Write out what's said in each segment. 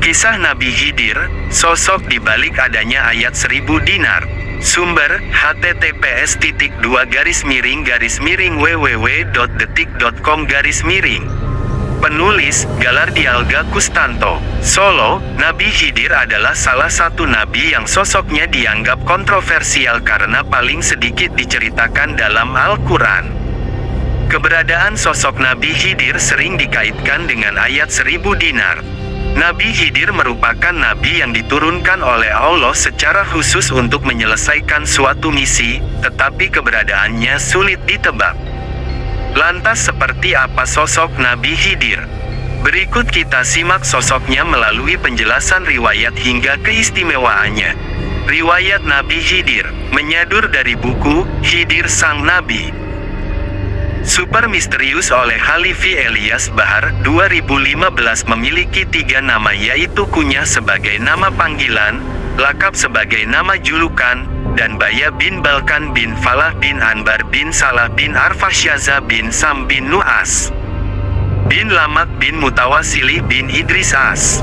Kisah Nabi Khidir, sosok di balik adanya ayat 1000 dinar. Sumber, https://www.detik.com. Penulis, Galardialga Kustanto. Solo, Nabi Khidir adalah salah satu nabi yang sosoknya dianggap kontroversial karena paling sedikit diceritakan dalam Al-Quran. Keberadaan sosok Nabi Khidir sering dikaitkan dengan ayat 1000 dinar. Nabi Khidir merupakan nabi yang diturunkan oleh Allah secara khusus untuk menyelesaikan suatu misi, tetapi keberadaannya sulit ditebak. Lantas seperti apa sosok Nabi Khidir? Berikut kita simak sosoknya melalui penjelasan riwayat hingga keistimewaannya. Riwayat Nabi Khidir, menyadur dari buku Khidir Sang Nabi. Super misterius oleh Halifi Elias Bahar, 2015 memiliki 3 nama yaitu kunyah sebagai nama panggilan, lakab sebagai nama julukan, dan Baya bin Balkan bin Falah bin Anbar bin Salah bin Arfasyaza bin Sam bin Nu'as bin Lamak bin Mutawasili bin Idris As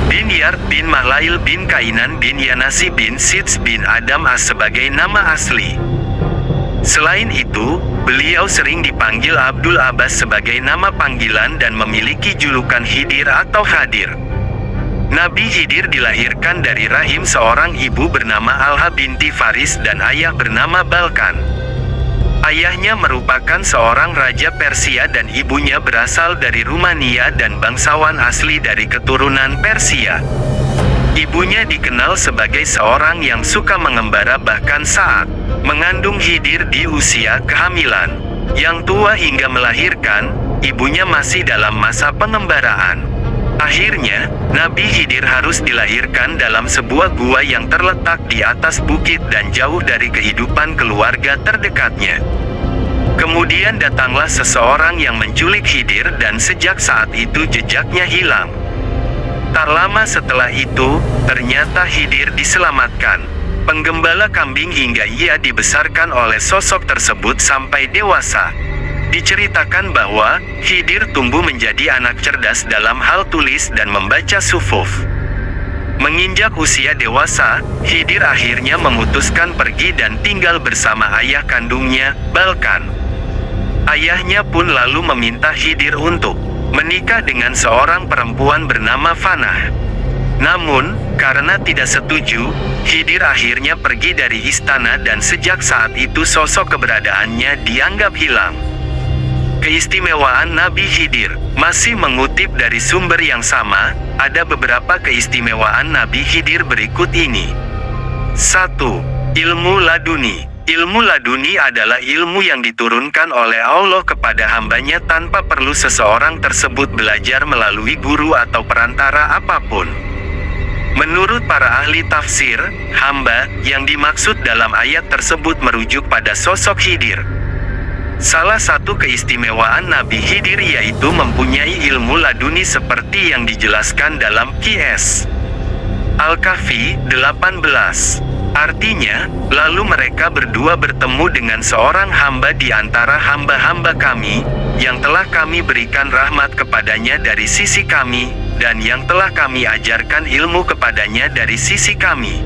bin Yard bin Mahlail bin Kainan bin Yanasi bin Sids bin Adam As sebagai nama asli. Selain itu, beliau sering dipanggil Abdul Abbas sebagai nama panggilan dan memiliki julukan Khidir atau Khadir. Nabi Khidir dilahirkan dari rahim seorang ibu bernama Alha binti Faris dan ayah bernama Balkan. Ayahnya merupakan seorang raja Persia dan ibunya berasal dari Rumania dan bangsawan asli dari keturunan Persia. Ibunya dikenal sebagai seorang yang suka mengembara bahkan saat mengandung Khidir di usia kehamilan. Yang tua hingga melahirkan, ibunya masih dalam masa pengembaraan. Akhirnya, Nabi Khidir harus dilahirkan dalam sebuah gua yang terletak di atas bukit dan jauh dari kehidupan keluarga terdekatnya. Kemudian datanglah seseorang yang menculik Khidir dan sejak saat itu jejaknya hilang. Tak lama setelah itu, ternyata Khidir diselamatkan. Penggembala kambing hingga ia dibesarkan oleh sosok tersebut sampai dewasa. Diceritakan bahwa Khidir tumbuh menjadi anak cerdas dalam hal tulis dan membaca sufuf. Menginjak usia dewasa, Khidir akhirnya memutuskan pergi dan tinggal bersama ayah kandungnya, Balkan. Ayahnya pun lalu meminta Khidir untuk menikah dengan seorang perempuan bernama Fanah. Namun, karena tidak setuju, Khidir akhirnya pergi dari istana dan sejak saat itu sosok keberadaannya dianggap hilang. Keistimewaan Nabi Khidir, masih mengutip dari sumber yang sama, ada beberapa keistimewaan Nabi Khidir berikut ini. 1. Ilmu laduni. Ilmu laduni adalah ilmu yang diturunkan oleh Allah kepada hambanya tanpa perlu seseorang tersebut belajar melalui guru atau perantara apapun. Menurut para ahli tafsir, hamba yang dimaksud dalam ayat tersebut merujuk pada sosok Khidir. Salah satu keistimewaan Nabi Khidir yaitu mempunyai ilmu laduni seperti yang dijelaskan dalam Qs. Al-Kahfi 18. Artinya, lalu mereka berdua bertemu dengan seorang hamba di antara hamba-hamba kami, yang telah kami berikan rahmat kepadanya dari sisi kami, dan yang telah kami ajarkan ilmu kepadanya dari sisi kami.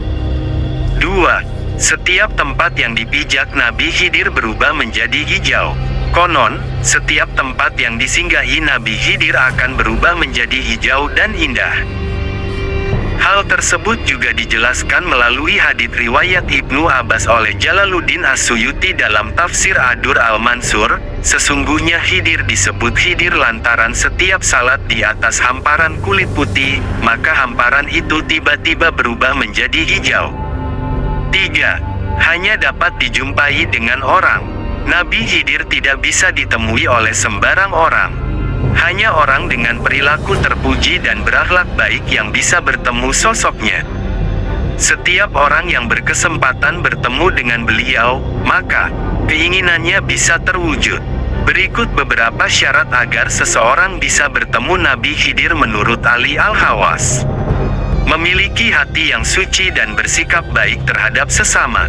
2. Setiap tempat yang dipijak Nabi Khidir berubah menjadi hijau. Konon, setiap tempat yang disinggahi Nabi Khidir akan berubah menjadi hijau dan indah. Hal tersebut juga dijelaskan melalui hadits riwayat Ibnu Abbas oleh Jalaluddin As-Suyuti dalam tafsir Ad-Dur Al-Mansur. Sesungguhnya Khidir disebut Khidir lantaran setiap salat di atas hamparan kulit putih, maka hamparan itu tiba-tiba berubah menjadi hijau. 3. Hanya dapat dijumpai dengan orang. Nabi Khidir tidak bisa ditemui oleh sembarang orang. Hanya orang dengan perilaku terpuji dan berakhlak baik yang bisa bertemu sosoknya. Setiap orang yang berkesempatan bertemu dengan beliau, maka keinginannya bisa terwujud. Berikut beberapa syarat agar seseorang bisa bertemu Nabi Khidir menurut Ali Al-Hawas. Memiliki hati yang suci dan bersikap baik terhadap sesama.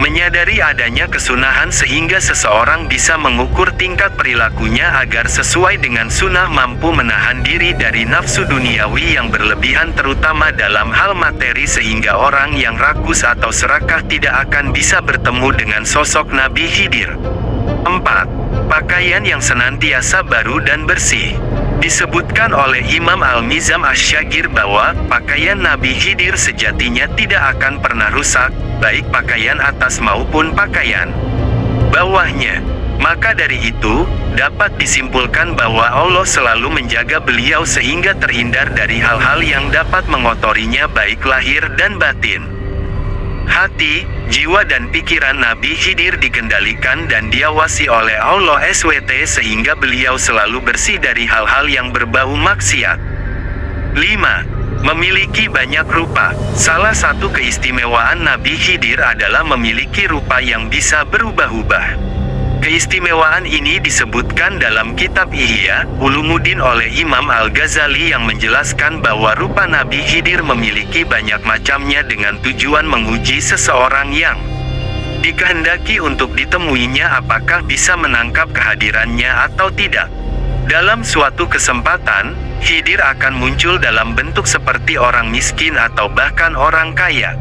Menyadari adanya kesunahan sehingga seseorang bisa mengukur tingkat perilakunya agar sesuai dengan sunnah, mampu menahan diri dari nafsu duniawi yang berlebihan terutama dalam hal materi sehingga orang yang rakus atau serakah tidak akan bisa bertemu dengan sosok Nabi Khidir. 4. Pakaian yang senantiasa baru dan bersih. Disebutkan oleh Imam Al-Mizam Asy-Syagir bahwa pakaian Nabi Khidir sejatinya tidak akan pernah rusak, baik pakaian atas maupun pakaian bawahnya. Maka dari itu, dapat disimpulkan bahwa Allah selalu menjaga beliau sehingga terhindar dari hal-hal yang dapat mengotorinya baik lahir dan batin. Hati, jiwa dan pikiran Nabi Khidir dikendalikan dan diawasi oleh Allah SWT sehingga beliau selalu bersih dari hal-hal yang berbau maksiat. 5. Memiliki banyak rupa. Salah satu keistimewaan Nabi Khidir adalah memiliki rupa yang bisa berubah-ubah. Keistimewaan ini disebutkan dalam kitab Ihya Ulumuddin oleh Imam Al-Ghazali yang menjelaskan bahwa rupa Nabi Khidir memiliki banyak macamnya dengan tujuan menguji seseorang yang dikehendaki untuk ditemuinya apakah bisa menangkap kehadirannya atau tidak. Dalam suatu kesempatan, Khidir akan muncul dalam bentuk seperti orang miskin atau bahkan orang kaya.